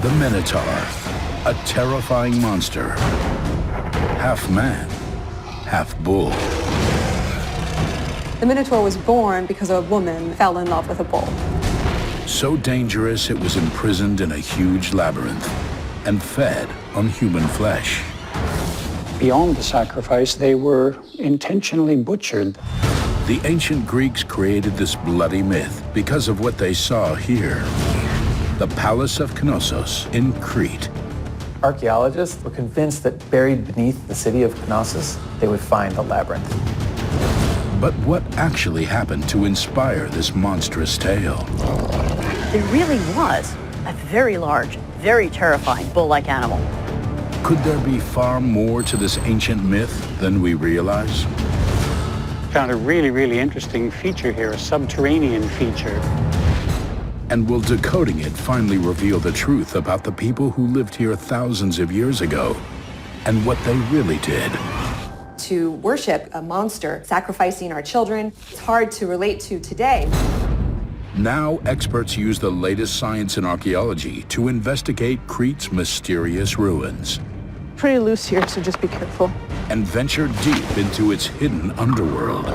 The Minotaur, a terrifying monster, half man, half bull. The Minotaur was born because a woman fell in love with a bull. So dangerous it was imprisoned in a huge labyrinth and fed on human flesh. Beyond the sacrifice, they were intentionally butchered. The ancient Greeks created this bloody myth because of what they saw here. The Palace of Knossos in Crete. Archaeologists were convinced that buried beneath the city of Knossos, they would find the labyrinth. But what actually happened to inspire this monstrous tale? It really was a very large, very terrifying bull-like animal. Could there be far more to this ancient myth than we realize? Found a really interesting feature here, a subterranean feature. And will decoding it finally reveal the truth about the people who lived here thousands of years ago and what they really did? To worship a monster sacrificing our children, it's hard to relate to today. Now experts use the latest science and archaeology to investigate Crete's mysterious ruins. Pretty loose here, so just be careful. And venture deep into its hidden underworld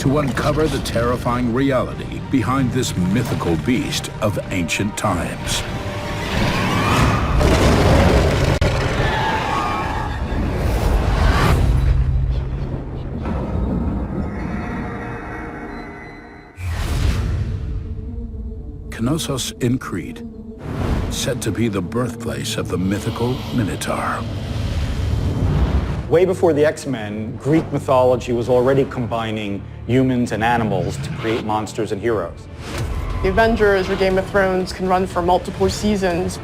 to uncover the terrifying reality behind this mythical beast of ancient times. Knossos in Crete, said to be the birthplace of the mythical Minotaur. Way before the X-Men, Greek mythology was already combining humans and animals to create monsters and heroes. The Avengers or Game of Thrones can run for multiple seasons.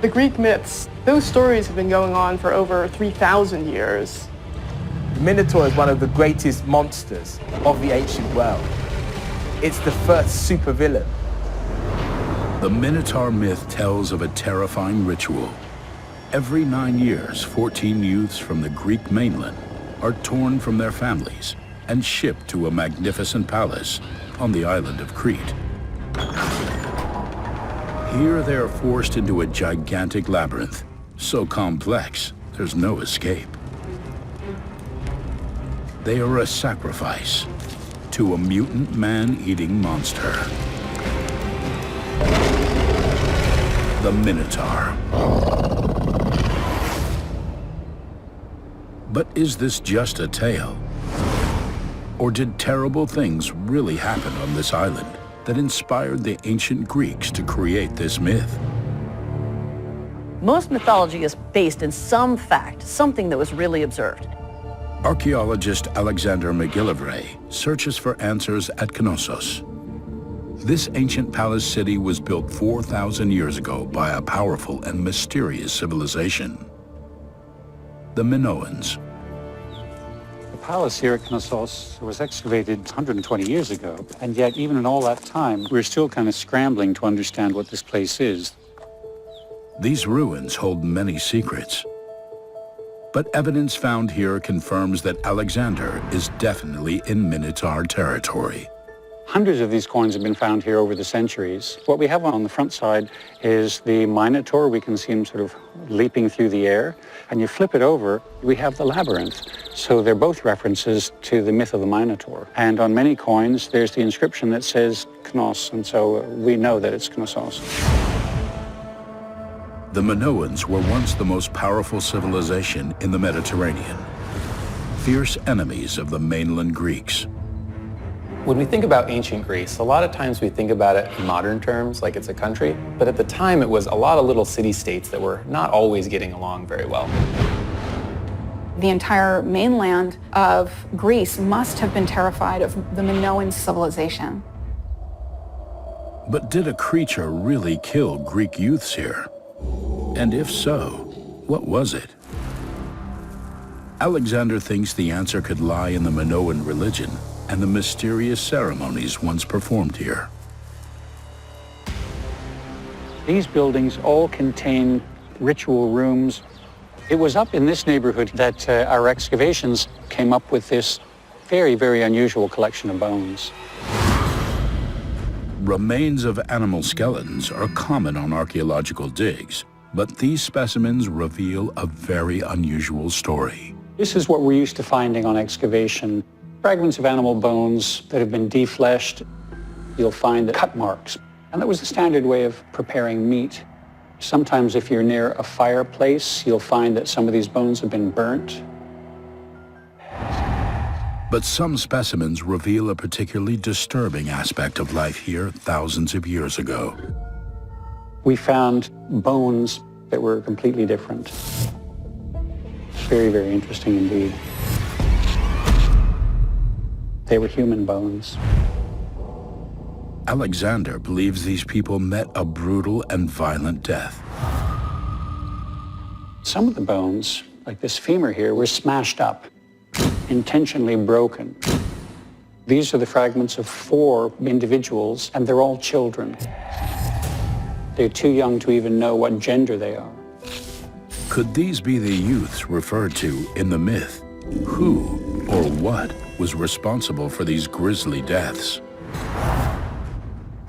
The Greek myths, those stories have been going on for over 3,000 years. The Minotaur is one of the greatest monsters of the ancient world. It's the first supervillain. The Minotaur myth tells of a terrifying ritual. Every 9 years, 14 youths from the Greek mainland are torn from their families and shipped to a magnificent palace on the island of Crete. Here they are forced into a gigantic labyrinth, so complex there's no escape. They are a sacrifice to a mutant man-eating monster. The Minotaur. But is this just a tale? Or did terrible things really happen on this island that inspired the ancient Greeks to create this myth? Most mythology is based in some fact, something that was really observed. Archaeologist Alexander McGillivray searches for answers at Knossos. This ancient palace city was built 4,000 years ago by a powerful and mysterious civilization, the Minoans. The palace here at Knossos was excavated 120 years ago, and yet even in all that time, we're still kind of scrambling to understand what this place is. These ruins hold many secrets, but evidence found here confirms that Alexander is definitely in Minotaur territory. Hundreds of these coins have been found here over the centuries. What we have on the front side is the Minotaur. We can see him sort of leaping through the air. And you flip it over, we have the labyrinth. So they're both references to the myth of the Minotaur. And on many coins, there's the inscription that says Knos, and so we know that it's Knossos. The Minoans were once the most powerful civilization in the Mediterranean, fierce enemies of the mainland Greeks. When we think about ancient Greece, a lot of times we think about it in modern terms, like it's a country, but at the time it was a lot of little city-states that were not always getting along very well. The entire mainland of Greece must have been terrified of the Minoan civilization. But did a creature really kill Greek youths here? And if so, what was it? Alexander thinks the answer could lie in the Minoan religion and the mysterious ceremonies once performed here. These buildings all contain ritual rooms. It was up in this neighborhood that our excavations came up with this very unusual collection of bones. Remains of animal skeletons are common on archaeological digs, But these specimens reveal a very unusual story. This is what we're used to finding on excavation. Fragments of animal bones that have been defleshed. You'll find the cut marks. And that was the standard way of preparing meat. Sometimes if you're near a fireplace, you'll find that some of these bones have been burnt. But some specimens reveal a particularly disturbing aspect of life here thousands of years ago. We found bones that were completely different. Very, very interesting indeed. They were human bones. Alexander believes these people met a brutal and violent death. Some of the bones, like this femur here, were smashed up, intentionally broken. These are the fragments of 4 individuals, and they're all children. They're too young to even know what gender they are. Could these be the youths referred to in the myth? Who or what was responsible for these grisly deaths?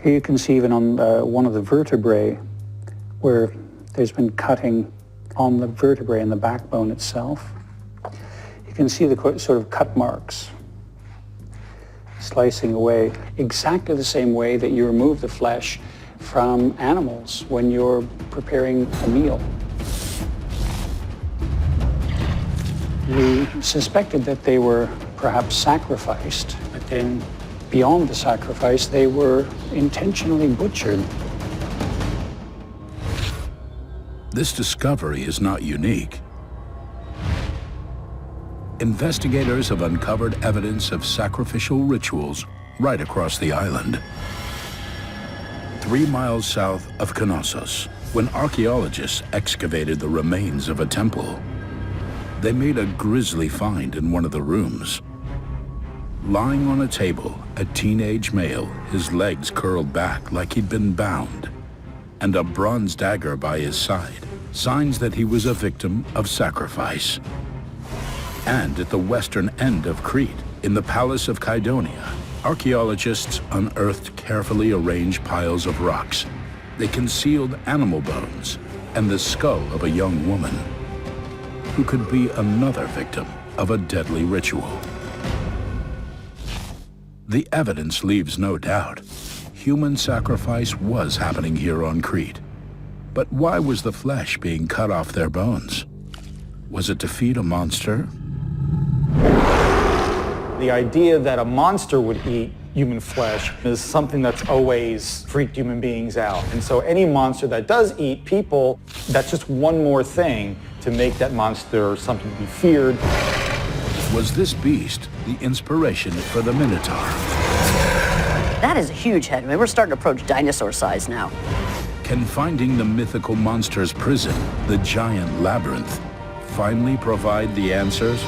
Here you can see even on one of the vertebrae where there's been cutting on the vertebrae and the backbone itself. You can see the sort of cut marks slicing away exactly the same way that you remove the flesh from animals when you're preparing a meal. We suspected that they were perhaps sacrificed, but then beyond the sacrifice, they were intentionally butchered. This discovery is not unique. Investigators have uncovered evidence of sacrificial rituals right across the island. 3 miles south of Knossos, when archaeologists excavated the remains of a temple, they made a grisly find in one of the rooms. Lying on a table, a teenage male, his legs curled back like he'd been bound, and a bronze dagger by his side, signs that he was a victim of sacrifice. And at the western end of Crete, in the Palace of Kydonia, archaeologists unearthed carefully arranged piles of rocks. They concealed animal bones and the skull of a young woman who could be another victim of a deadly ritual. The evidence leaves no doubt. Human sacrifice was happening here on Crete. But why was the flesh being cut off their bones? Was it to feed a monster? The idea that a monster would eat human flesh is something that's always freaked human beings out. And so any monster that does eat people, that's just one more thing to make that monster something to be feared. Was this beast the inspiration for the Minotaur? That is a huge head. I mean, we're starting to approach dinosaur size now. Can finding the mythical monster's prison, the giant labyrinth, finally provide the answers?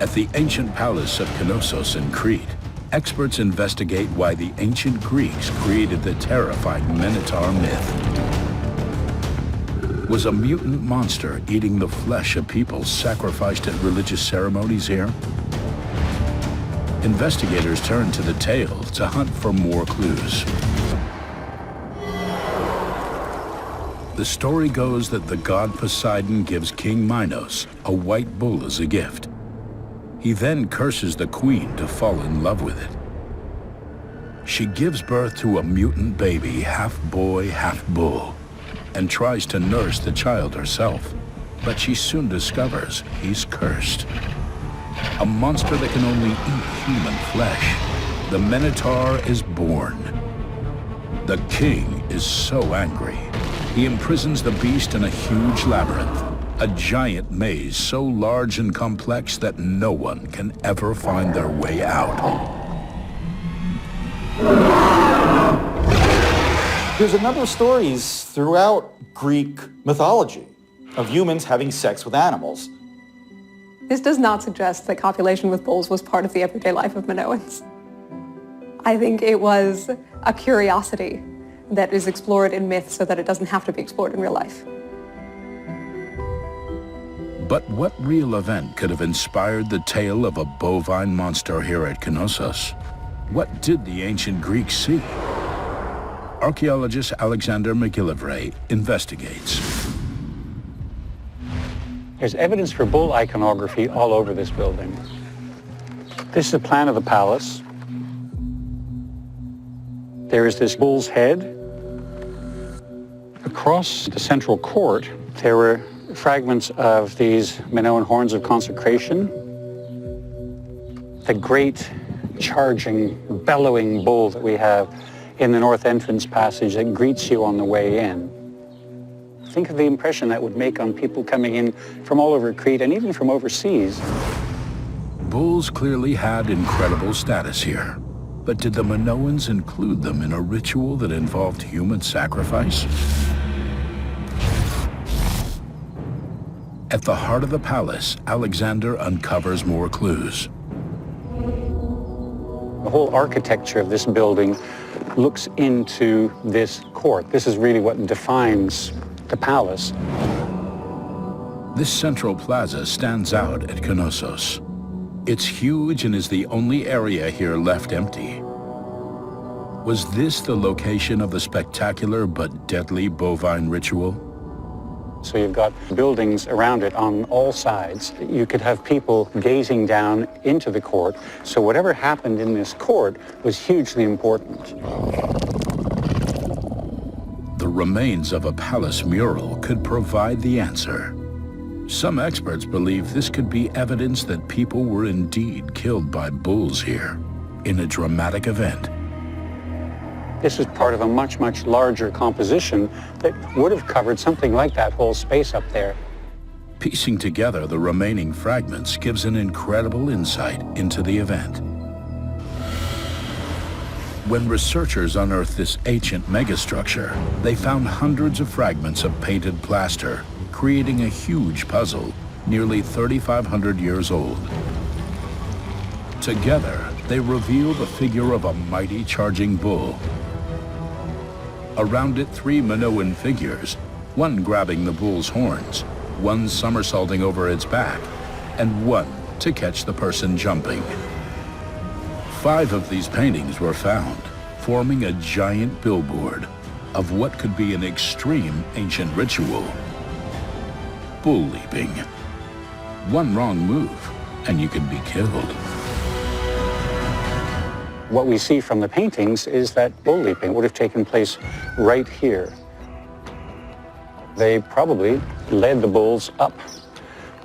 At the ancient palace of Knossos in Crete, experts investigate why the ancient Greeks created the terrifying Minotaur myth. Was a mutant monster eating the flesh of people sacrificed at religious ceremonies here? Investigators turn to the tale to hunt for more clues. The story goes that the god Poseidon gives King Minos a white bull as a gift. He then curses the queen to fall in love with it. She gives birth to a mutant baby, half boy, half bull, and tries to nurse the child herself. But she soon discovers he's cursed. A monster that can only eat human flesh. The Minotaur is born. The king is so angry. He imprisons the beast in a huge labyrinth. A giant maze so large and complex that no one can ever find their way out. There's a number of stories throughout Greek mythology of humans having sex with animals. This does not suggest that copulation with bulls was part of the everyday life of Minoans. I think it was a curiosity that is explored in myth so that it doesn't have to be explored in real life. But what real event could have inspired the tale of a bovine monster here at Knossos? What did the ancient Greeks see? Archaeologist Alexander McGillivray investigates. There's evidence for bull iconography all over this building. This is a plan of the palace. There is this bull's head. Across the central court, there were fragments of these Minoan horns of consecration. The great charging, bellowing bull that we have in the north entrance passage that greets you on the way in. Think of the impression that would make on people coming in from all over Crete and even from overseas. Bulls clearly had incredible status here. But did the Minoans include them in a ritual that involved human sacrifice? At the heart of the palace, Alexander uncovers more clues. The whole architecture of this building looks into this court. This is really what defines the palace. This central plaza stands out at Knossos. It's huge and is the only area here left empty. Was this the location of the spectacular but deadly bovine ritual? So you've got buildings around it on all sides. You could have people gazing down into the court. So whatever happened in this court was hugely important. The remains of a palace mural could provide the answer. Some experts believe this could be evidence that people were indeed killed by bulls here in a dramatic event. This is part of a much, much larger composition that would have covered something like that whole space up there. Piecing together the remaining fragments gives an incredible insight into the event. When researchers unearthed this ancient megastructure, they found hundreds of fragments of painted plaster, creating a huge puzzle, nearly 3,500 years old. Together, they reveal the figure of a mighty charging bull. Around it, 3 Minoan figures, one grabbing the bull's horns, one somersaulting over its back, and one to catch the person jumping. 5 of these paintings were found, forming a giant billboard of what could be an extreme ancient ritual. Bull leaping. One wrong move, and you could be killed. What we see from the paintings is that bull leaping would have taken place right here. They probably led the bulls up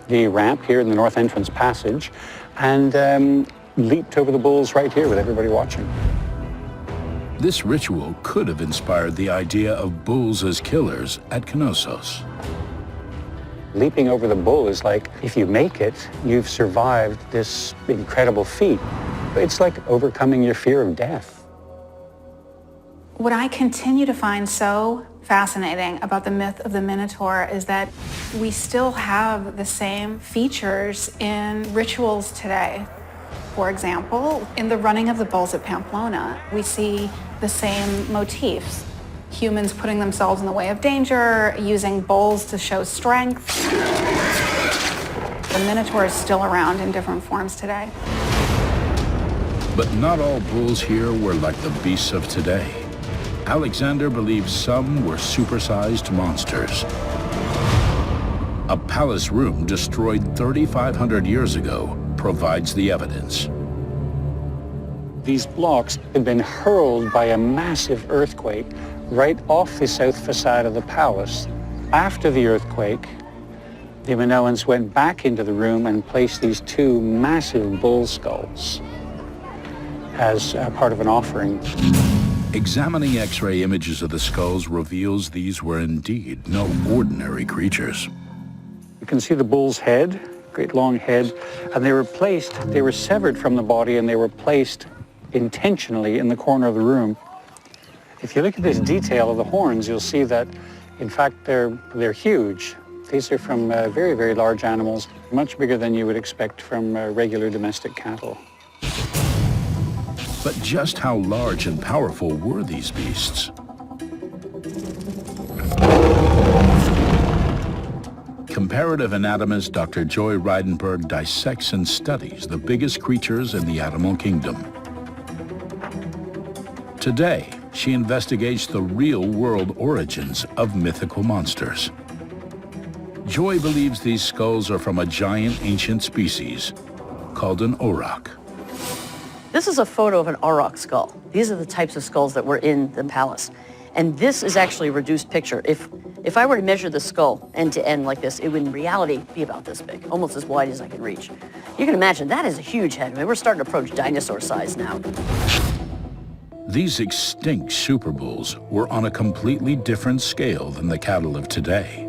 the ramp here in the north entrance passage and leaped over the bulls right here with everybody watching. This ritual could have inspired the idea of bulls as killers at Knossos. Leaping over the bull is like, if you make it, you've survived this incredible feat. It's like overcoming your fear of death. What I continue to find so fascinating about the myth of the Minotaur is that we still have the same features in rituals today. For example, in the running of the bulls at Pamplona, we see the same motifs. Humans putting themselves in the way of danger, using bulls to show strength. The Minotaur is still around in different forms today. But not all bulls here were like the beasts of today. Alexander believes some were supersized monsters. A palace room destroyed 3,500 years ago provides the evidence. These blocks had been hurled by a massive earthquake right off the south facade of the palace. After the earthquake, the Minoans went back into the room and placed these 2 massive bull skulls as part of an offering. Examining X-ray images of the skulls reveals these were indeed no ordinary creatures. You can see the bull's head, great long head, and they were severed from the body and they were placed intentionally in the corner of the room. If you look at this detail of the horns, you'll see that, in fact, they're huge. These are from very, very large animals, much bigger than you would expect from regular domestic cattle. But just how large and powerful were these beasts? comparative anatomist Dr. Joy Reidenberg dissects and studies the biggest creatures in the animal kingdom. Today, she investigates the real-world origins of mythical monsters. Joy believes these skulls are from a giant ancient species called an auroch. This is a photo of an auroch skull. These are the types of skulls that were in the palace. And this is actually a reduced picture. If I were to measure the skull end to end like this, it would in reality be about this big, almost as wide as I can reach. You can imagine that is a huge head. I mean, we're starting to approach dinosaur size now. These extinct super bulls were on a completely different scale than the cattle of today.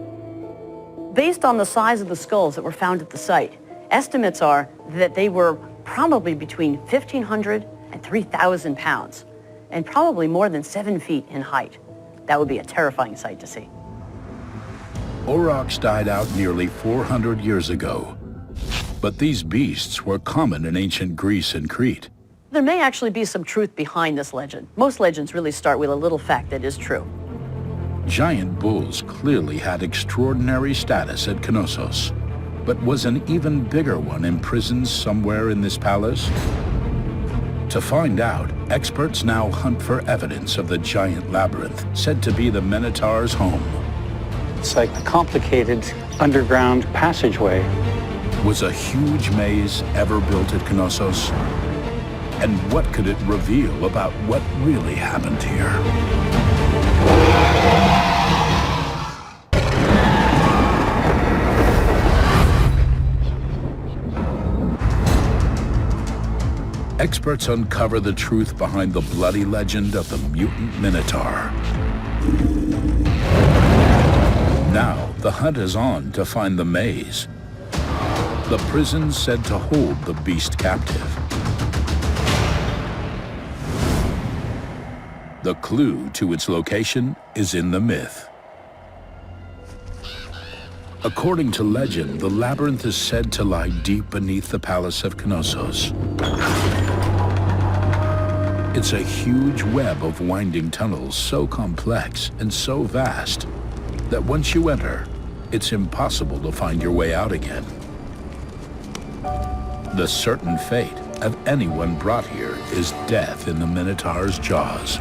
Based on the size of the skulls that were found at the site, estimates are that they were probably between 1,500 and 3,000 pounds, and probably more than 7 feet in height. That would be a terrifying sight to see. Aurochs died out nearly 400 years ago, but these beasts were common in ancient Greece and Crete. There may actually be some truth behind this legend. Most legends really start with a little fact that is true. Giant bulls clearly had extraordinary status at Knossos, but was an even bigger one imprisoned somewhere in this palace? To find out, experts now hunt for evidence of the giant labyrinth said to be the Minotaur's home. It's like a complicated underground passageway. Was a huge maze ever built at Knossos? And what could it reveal about what really happened here? Experts uncover the truth behind the bloody legend of the mutant Minotaur. Now, the hunt is on to find the maze, the prison said to hold the beast captive. The clue to its location is in the myth. According to legend, the labyrinth is said to lie deep beneath the palace of Knossos. It's a huge web of winding tunnels so complex and so vast that once you enter, it's impossible to find your way out again. The certain fate of anyone brought here is death in the Minotaur's jaws.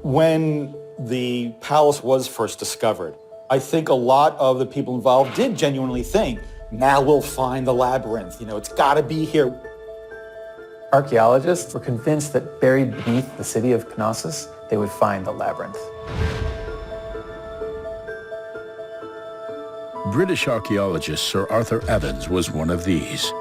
When the palace was first discovered, I think a lot of the people involved did genuinely think, now we'll find the labyrinth, it's got to be here. Archaeologists were convinced that buried beneath the city of Knossos, they would find the labyrinth. British archaeologist Sir Arthur Evans was one of these.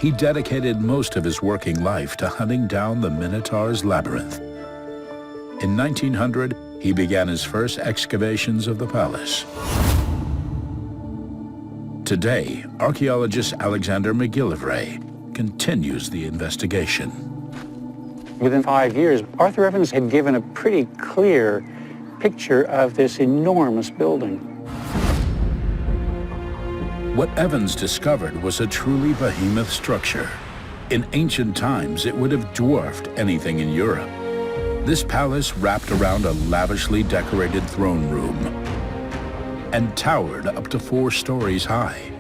He dedicated most of his working life to hunting down the Minotaur's labyrinth. In 1900, he began his first excavations of the palace. Today, archaeologist Alexander McGillivray continues the investigation. Within 5 years, Arthur Evans had given a pretty clear picture of this enormous building. What Evans discovered was a truly behemoth structure. In ancient times, it would have dwarfed anything in Europe. This palace wrapped around a lavishly decorated throne room and towered up to 4 stories high.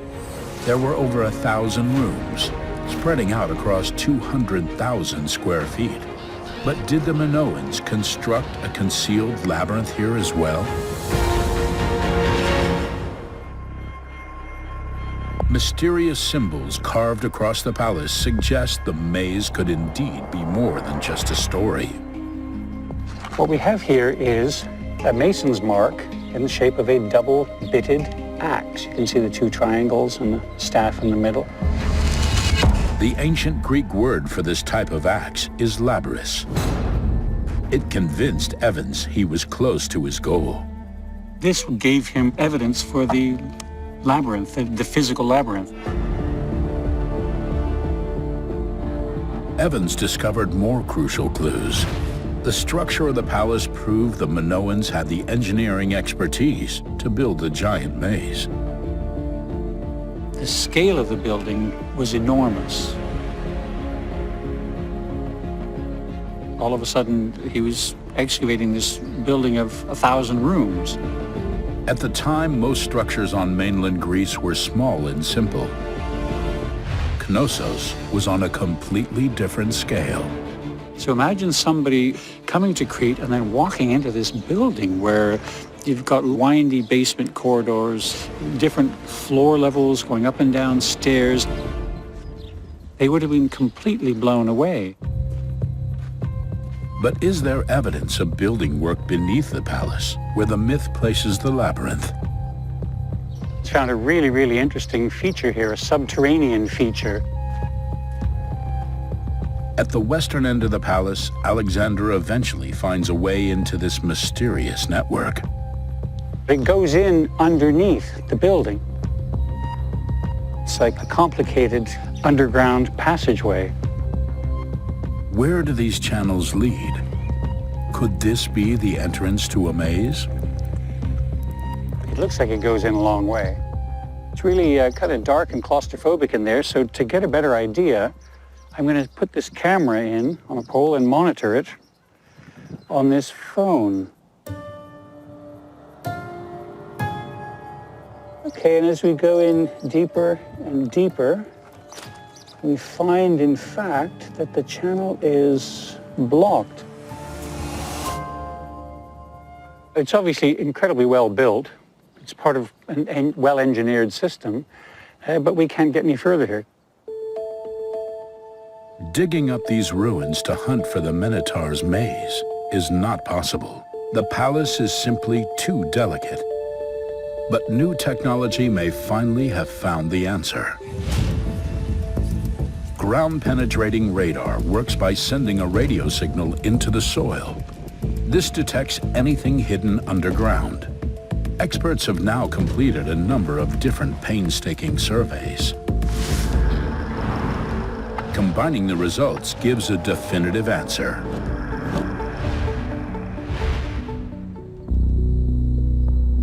There were over 1,000 rooms, spreading out across 200,000 square feet. But did the Minoans construct a concealed labyrinth here as well? Mysterious symbols carved across the palace suggest the maze could indeed be more than just a story. What we have here is a mason's mark in the shape of a double-bitted axe. You can see the 2 triangles and the staff in the middle. The ancient Greek word for this type of axe is labrys. It convinced Evans he was close to his goal. This gave him evidence for the labyrinth, the physical labyrinth. Evans discovered more crucial clues. The structure of the palace proved the Minoans had the engineering expertise to build the giant maze. The scale of the building was enormous. All of a sudden, he was excavating this building of 1,000 rooms. At the time, most structures on mainland Greece were small and simple. Knossos was on a completely different scale. So imagine somebody coming to Crete and then walking into this building where you've got windy basement corridors, different floor levels going up and down stairs. They would have been completely blown away. But is there evidence of building work beneath the palace, where the myth places the labyrinth? It's found a really, really interesting feature here, a subterranean feature. At the western end of the palace, Alexander eventually finds a way into this mysterious network. It goes in underneath the building. It's like a complicated underground passageway. Where do these channels lead? Could this be the entrance to a maze? It looks like it goes in a long way. It's really kind of dark and claustrophobic in there, so to get a better idea, I'm going to put this camera in on a pole and monitor it on this phone. Okay, and as we go in deeper and deeper, we find, in fact, that the channel is blocked. It's obviously incredibly well built. It's part of a well-engineered system, but we can't get any further here. Digging up these ruins to hunt for the Minotaur's maze is not possible. The palace is simply too delicate. But new technology may finally have found the answer. Ground-penetrating radar works by sending a radio signal into the soil. This detects anything hidden underground. Experts have now completed a number of different painstaking surveys. Combining the results gives a definitive answer.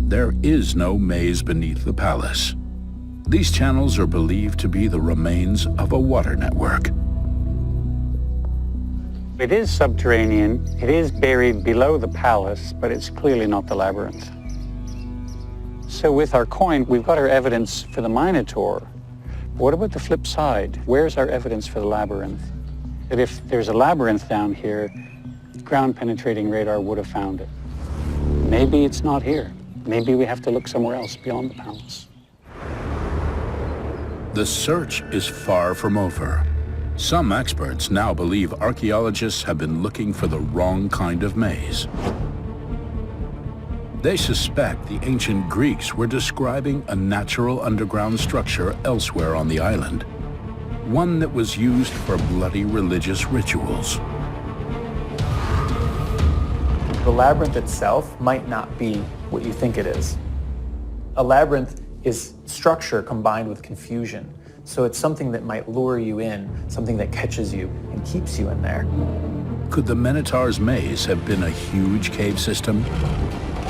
There is no maze beneath the palace. These channels are believed to be the remains of a water network. It is subterranean, it is buried below the palace, but it's clearly not the labyrinth. So with our coin, we've got our evidence for the Minotaur. What about the flip side? Where's our evidence for the labyrinth? That if there's a labyrinth down here, ground-penetrating radar would have found it. Maybe it's not here. Maybe we have to look somewhere else beyond the palace. The search is far from over. Some experts now believe archaeologists have been looking for the wrong kind of maze. They suspect the ancient Greeks were describing a natural underground structure elsewhere on the island, one that was used for bloody religious rituals. The labyrinth itself might not be what you think it is. A labyrinth is structure combined with confusion. So it's something that might lure you in, something that catches you and keeps you in there. Could the Minotaur's maze have been a huge cave system?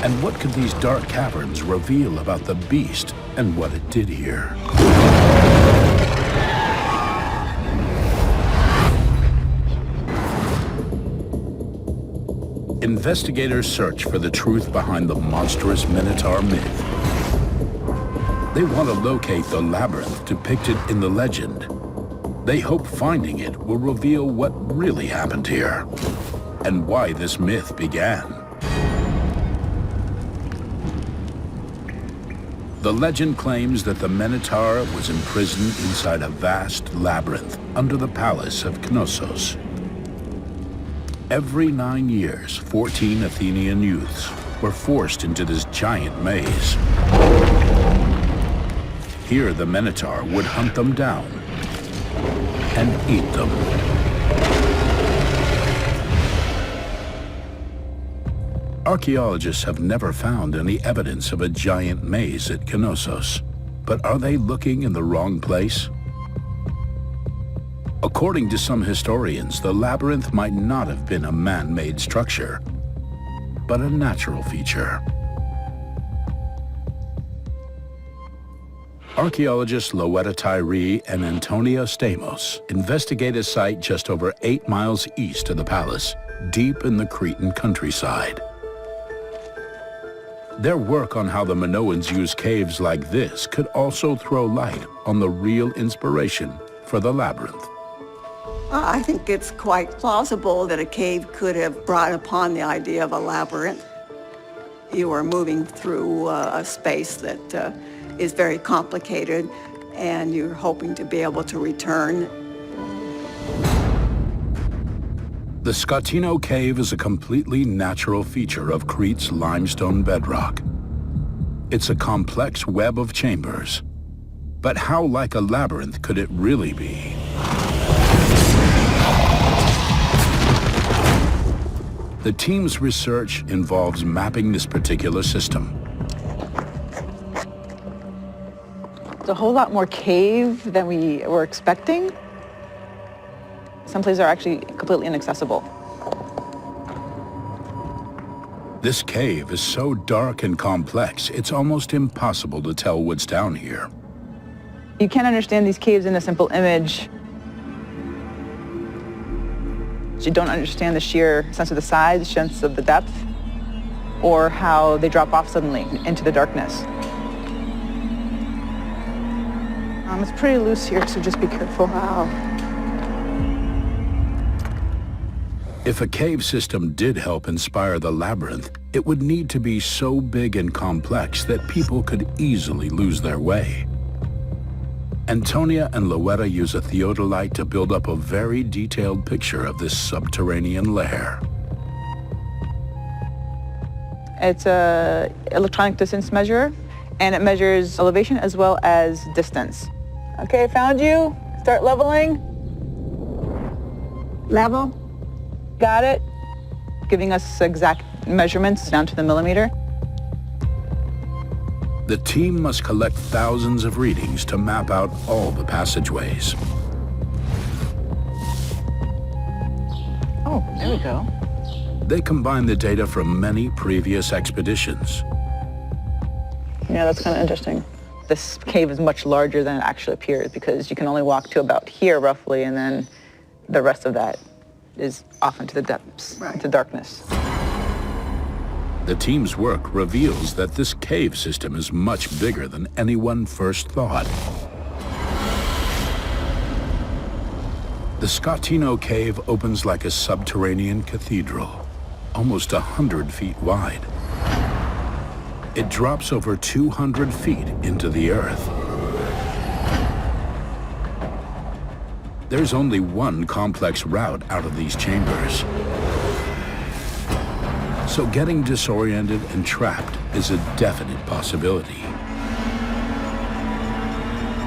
And what could these dark caverns reveal about the beast and what it did here? Investigators search for the truth behind the monstrous Minotaur myth. They want to locate the labyrinth depicted in the legend. They hope finding it will reveal what really happened here and why this myth began. The legend claims that the Minotaur was imprisoned inside a vast labyrinth under the palace of Knossos. Every 9 years, 14 Athenian youths were forced into this giant maze. Here, the Minotaur would hunt them down and eat them. Archaeologists have never found any evidence of a giant maze at Knossos, but are they looking in the wrong place? According to some historians, the labyrinth might not have been a man-made structure, but a natural feature. Archaeologists Loetta Tyree and Antonia Stamos investigate a site just over 8 miles east of the palace. deep in the Cretan countryside. Their work on how the Minoans used caves like this could also throw light on the real inspiration for the labyrinth. I think it's quite plausible that a cave could have brought upon the idea of a labyrinth. You are moving through a space that is very complicated, and you're hoping to be able to return. The Scotino Cave is a completely natural feature of Crete's limestone bedrock. It's a complex web of chambers. But how like a labyrinth could it really be? The team's research involves mapping this particular system. It's a whole lot more cave than we were expecting. Some places are actually completely inaccessible. This cave is so dark and complex, it's almost impossible to tell what's down here. You can't understand these caves in a simple image. You don't understand the sheer sense of the size, the sense of the depth, or how they drop off suddenly into the darkness. It's pretty loose here, so just be careful. Wow. If a cave system did help inspire the labyrinth, it would need to be so big and complex that people could easily lose their way. Antonia and Loetta use a theodolite to build up a very detailed picture of this subterranean lair. It's an electronic distance measurer, and it measures elevation as well as distance. Okay, found you. Start leveling. Level? Got it. Giving us exact measurements down to the millimeter. The team must collect thousands of readings to map out all the passageways. Oh, there we go. They combine the data from many previous expeditions. Yeah, that's kind of interesting. This cave is much larger than it actually appears because you can only walk to about here roughly, and then the rest of that is off into the depths, into darkness. The team's work reveals that this cave system is much bigger than anyone first thought. The Scotino Cave opens like a subterranean cathedral, almost 100 feet wide. It drops over 200 feet into the earth. There's only one complex route out of these chambers. So getting disoriented and trapped is a definite possibility.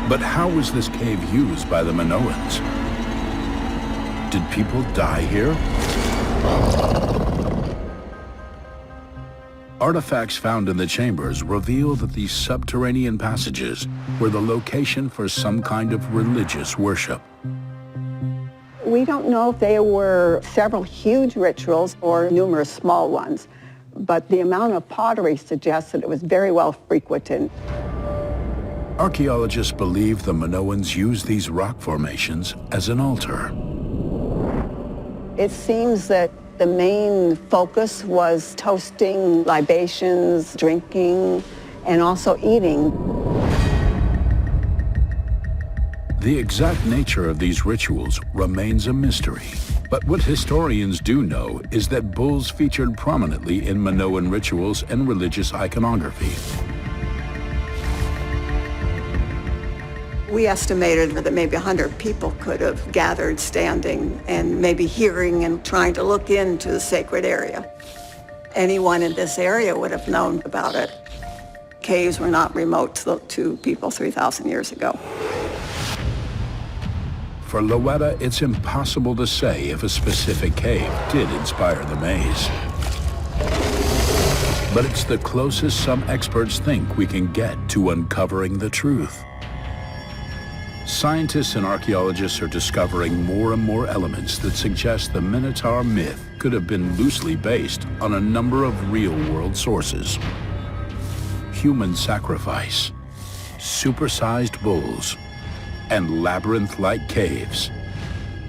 But how was this cave used by the Minoans? Did people die here? Artifacts found in the chambers reveal that these subterranean passages were the location for some kind of religious worship. We don't know if there were several huge rituals or numerous small ones, but the amount of pottery suggests that it was very well frequented. Archaeologists believe the Minoans used these rock formations as an altar. It seems that the main focus was toasting, libations, drinking, and also eating. The exact nature of these rituals remains a mystery. But what historians do know is that bulls featured prominently in Minoan rituals and religious iconography. We estimated that maybe 100 people could have gathered standing and maybe hearing and trying to look into the sacred area. Anyone in this area would have known about it. Caves were not remote to people 3,000 years ago. For Loetta, it's impossible to say if a specific cave did inspire the maze. But it's the closest some experts think we can get to uncovering the truth. Scientists and archaeologists are discovering more and more elements that suggest the Minotaur myth could have been loosely based on a number of real-world sources. Human sacrifice, supersized bulls, and labyrinth-like caves.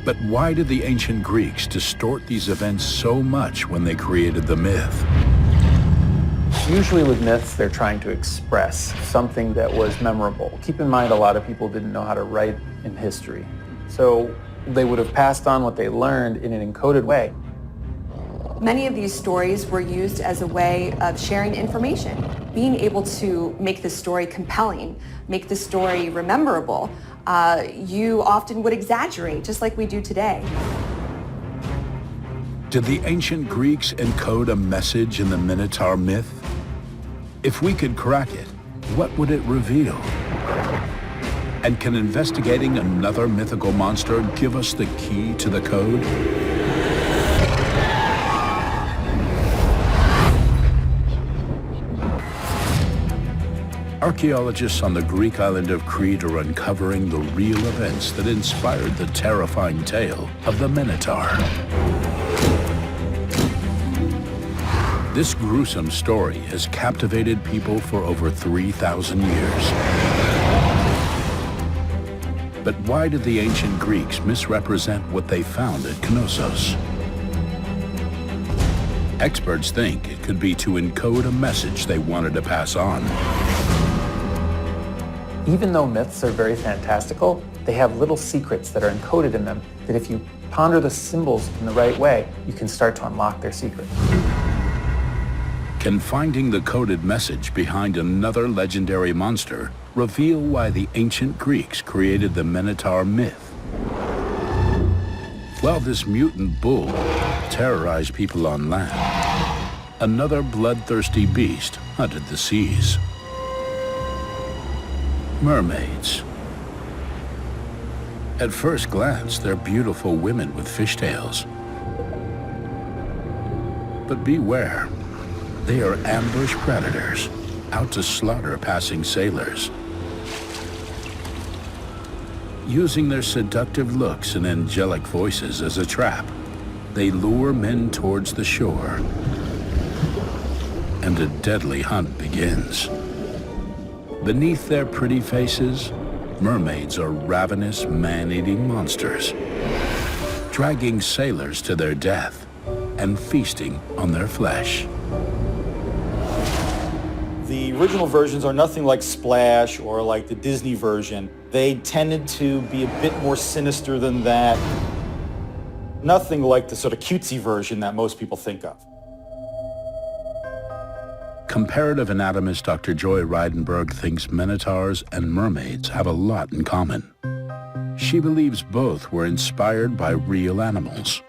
But why did the ancient Greeks distort these events so much when they created the myth? Usually with myths, they're trying to express something that was memorable. Keep in mind, a lot of people didn't know how to write in history. So they would have passed on what they learned in an encoded way. Many of these stories were used as a way of sharing information, being able to make the story compelling, make the story rememberable. You often would exaggerate, just like we do today. Did the ancient Greeks encode a message in the Minotaur myth? If we could crack it, what would it reveal? And can investigating another mythical monster give us the key to the code? Archaeologists on the Greek island of Crete are uncovering the real events that inspired the terrifying tale of the Minotaur. This gruesome story has captivated people for over 3,000 years. But why did the ancient Greeks misrepresent what they found at Knossos? Experts think it could be to encode a message they wanted to pass on. Even though myths are very fantastical, they have little secrets that are encoded in them that if you ponder the symbols in the right way, you can start to unlock their secrets. Can finding the coded message behind another legendary monster reveal why the ancient Greeks created the Minotaur myth? While this mutant bull terrorized people on land, another bloodthirsty beast hunted the seas. Mermaids. At first glance, they're beautiful women with fishtails. But beware, they are ambush predators, out to slaughter passing sailors. Using their seductive looks and angelic voices as a trap, they lure men towards the shore. And a deadly hunt begins. Beneath their pretty faces, mermaids are ravenous, man-eating monsters, dragging sailors to their death and feasting on their flesh. The original versions are nothing like Splash or like the Disney version. They tended to be a bit more sinister than that. Nothing like the sort of cutesy version that most people think of. Comparative anatomist Dr. Joy Reidenberg thinks minotaurs and mermaids have a lot in common. She believes both were inspired by real animals.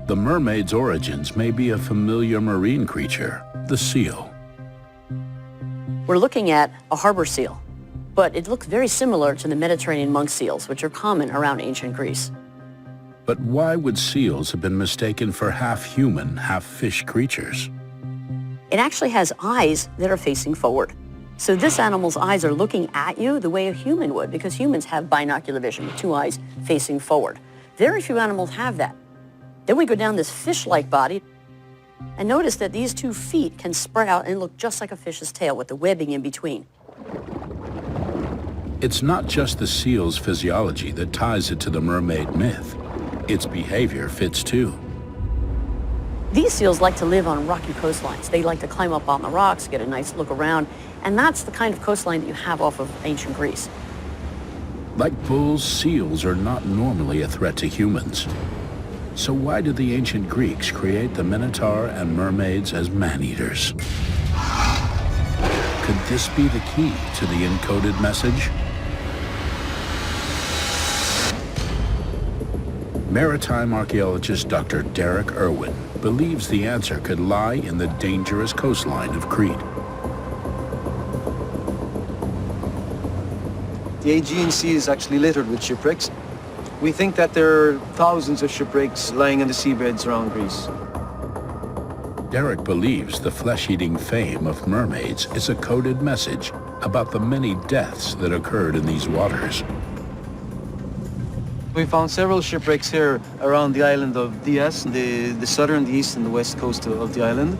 The mermaid's origins may be a familiar marine creature, the seal. We're looking at a harbor seal, but it looks very similar to the Mediterranean monk seals, which are common around ancient Greece. But why would seals have been mistaken for half-human, half-fish creatures? It actually has eyes that are facing forward. So this animal's eyes are looking at you the way a human would, because humans have binocular vision with two eyes facing forward. Very few animals have that. Then we go down this fish-like body and notice that these 2 feet can spread out and look just like a fish's tail with the webbing in between. It's not just the seal's physiology that ties it to the mermaid myth. Its behavior fits too. These seals like to live on rocky coastlines. They like to climb up on the rocks, get a nice look around, and that's the kind of coastline that you have off of ancient Greece. Like bulls, seals are not normally a threat to humans. So why did the ancient Greeks create the Minotaur and mermaids as man-eaters? Could this be the key to the encoded message? Maritime archaeologist Dr. Derek Irwin believes the answer could lie in the dangerous coastline of Crete. The Aegean Sea is actually littered with shipwrecks. We think that there are thousands of shipwrecks lying on the seabeds around Greece. Derek believes the flesh-eating fame of mermaids is a coded message about the many deaths that occurred in these waters. We found several shipwrecks here around the island of Dias, the southern, the east, and the west coast of the island.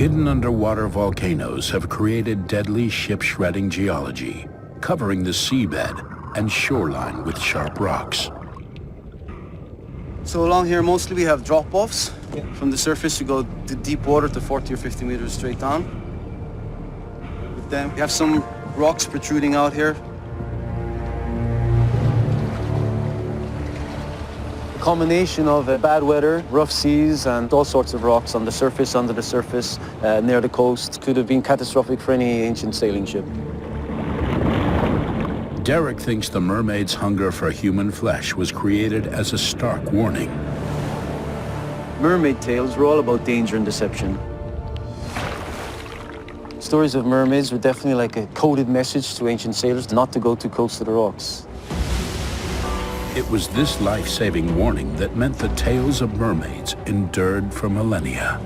Hidden underwater volcanoes have created deadly ship-shredding geology, covering the seabed and shoreline with sharp rocks. So along here, mostly we have drop-offs. From the surface, you go to deep water to 40 or 50 meters straight down. Then we have some rocks protruding out here. A combination of bad weather, rough seas, and all sorts of rocks on the surface, under the surface, near the coast. Could have been catastrophic for any ancient sailing ship. Derek thinks the mermaid's hunger for human flesh was created as a stark warning. Mermaid tales were all about danger and deception. Stories of mermaids were definitely like a coded message to ancient sailors not to go too close to the rocks. It was this life-saving warning that meant the tales of mermaids endured for millennia.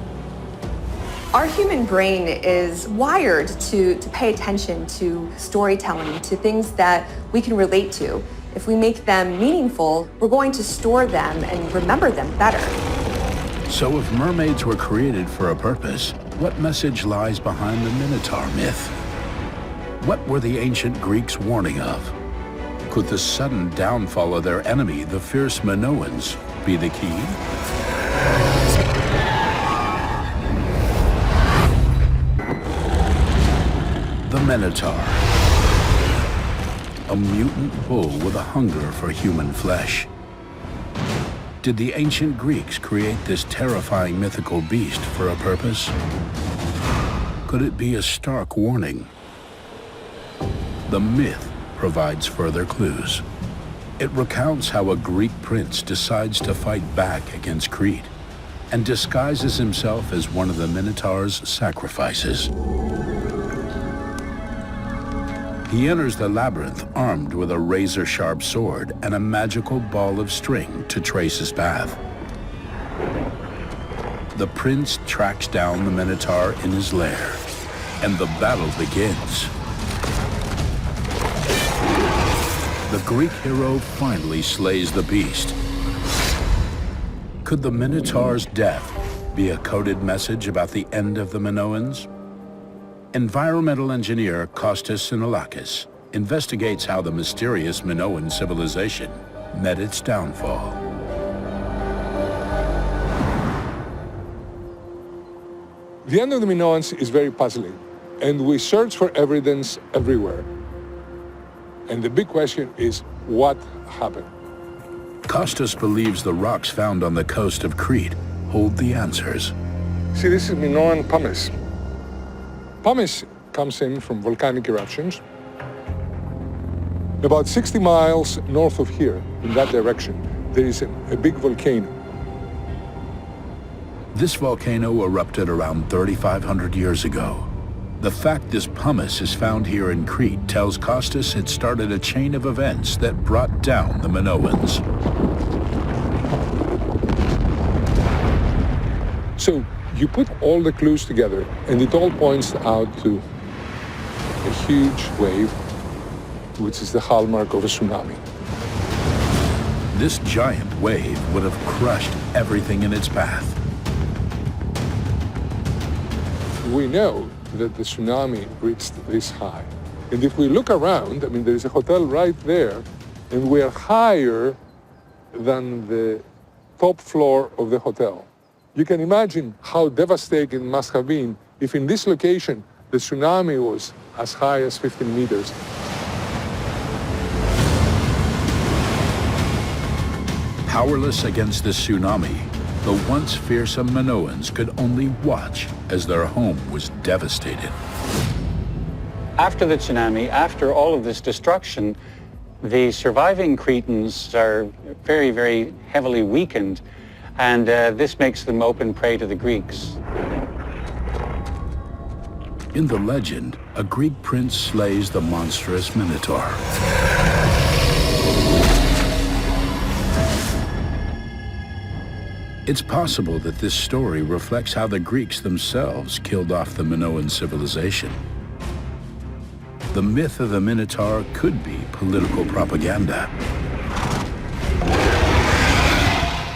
Our human brain is wired to pay attention to storytelling, to things that we can relate to. If we make them meaningful, we're going to store them and remember them better. So if mermaids were created for a purpose, what message lies behind the Minotaur myth? What were the ancient Greeks warning of? Could the sudden downfall of their enemy, the fierce Minoans, be the key? The Minotaur, a mutant bull with a hunger for human flesh. Did the ancient Greeks create this terrifying mythical beast for a purpose? Could it be a stark warning? The myth provides further clues. It recounts how a Greek prince decides to fight back against Crete and disguises himself as one of the Minotaur's sacrifices. He enters the labyrinth armed with a razor-sharp sword and a magical ball of string to trace his path. The prince tracks down the Minotaur in his lair, and the battle begins. The Greek hero finally slays the beast. Could the Minotaur's death be a coded message about the end of the Minoans? Environmental engineer Kostas Sinolakis investigates how the mysterious Minoan civilization met its downfall. The end of the Minoans is very puzzling, and we search for evidence everywhere. And the big question is, what happened? Kostas believes the rocks found on the coast of Crete hold the answers. See, this is Minoan pumice. Pumice comes in from volcanic eruptions. About 60 miles north of here, in that direction, there is a big volcano. This volcano erupted around 3,500 years ago. The fact this pumice is found here in Crete tells Kostas it started a chain of events that brought down the Minoans. So you put all the clues together, and it all points out to a huge wave, which is the hallmark of a tsunami. This giant wave would have crushed everything in its path. We know that the tsunami reached this high. And if we look around, I mean, there is a hotel right there, and we are higher than the top floor of the hotel. You can imagine how devastating it must have been if in this location the tsunami was as high as 15 meters. Powerless against the tsunami, the once fearsome Minoans could only watch as their home was devastated. After the tsunami, after all of this destruction, the surviving Cretans are very, very heavily weakened, and this makes them open prey to the Greeks. In the legend, a Greek prince slays the monstrous Minotaur. It's possible that this story reflects how the Greeks themselves killed off the Minoan civilization. The myth of the Minotaur could be political propaganda.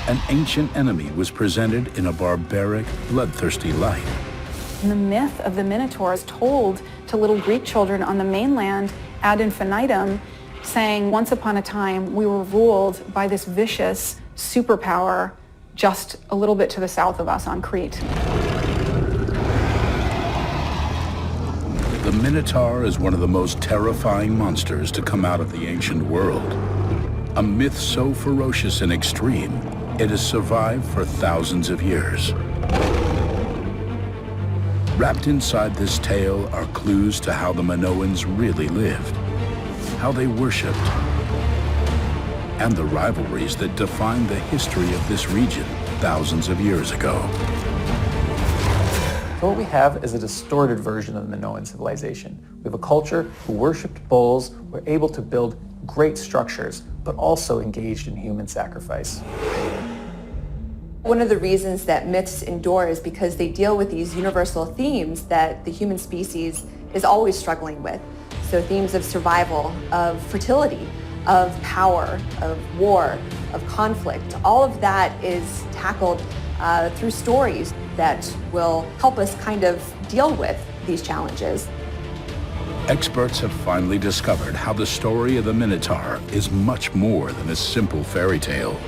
An ancient enemy was presented in a barbaric, bloodthirsty light. And the myth of the Minotaur is told to little Greek children on the mainland ad infinitum, saying once upon a time we were ruled by this vicious superpower just a little bit to the south of us on Crete. The Minotaur is one of the most terrifying monsters to come out of the ancient world. A myth so ferocious and extreme, it has survived for thousands of years. Wrapped inside this tale are clues to how the Minoans really lived, how they worshipped, and the rivalries that defined the history of this region thousands of years ago. So what we have is a distorted version of the Minoan civilization. We have a culture who worshipped bulls, were able to build great structures, but also engaged in human sacrifice. One of the reasons that myths endure is because they deal with these universal themes that the human species is always struggling with. So themes of survival, of fertility, of power, of war, of conflict. All of that is tackled through stories that will help us kind of deal with these challenges. Experts have finally discovered how the story of the Minotaur is much more than a simple fairy tale.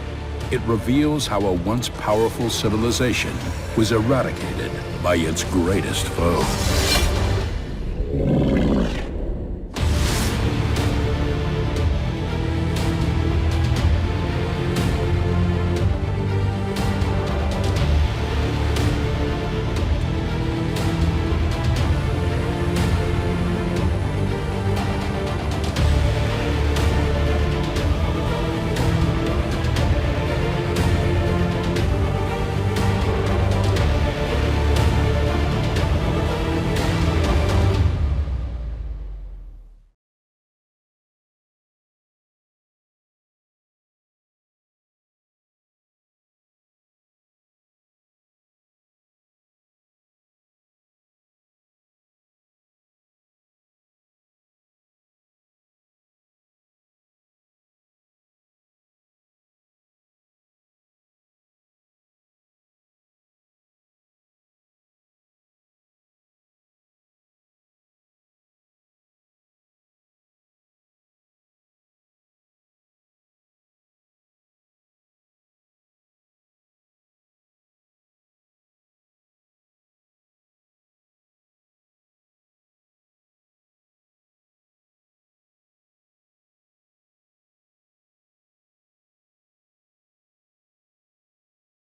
It reveals how a once powerful civilization was eradicated by its greatest foe.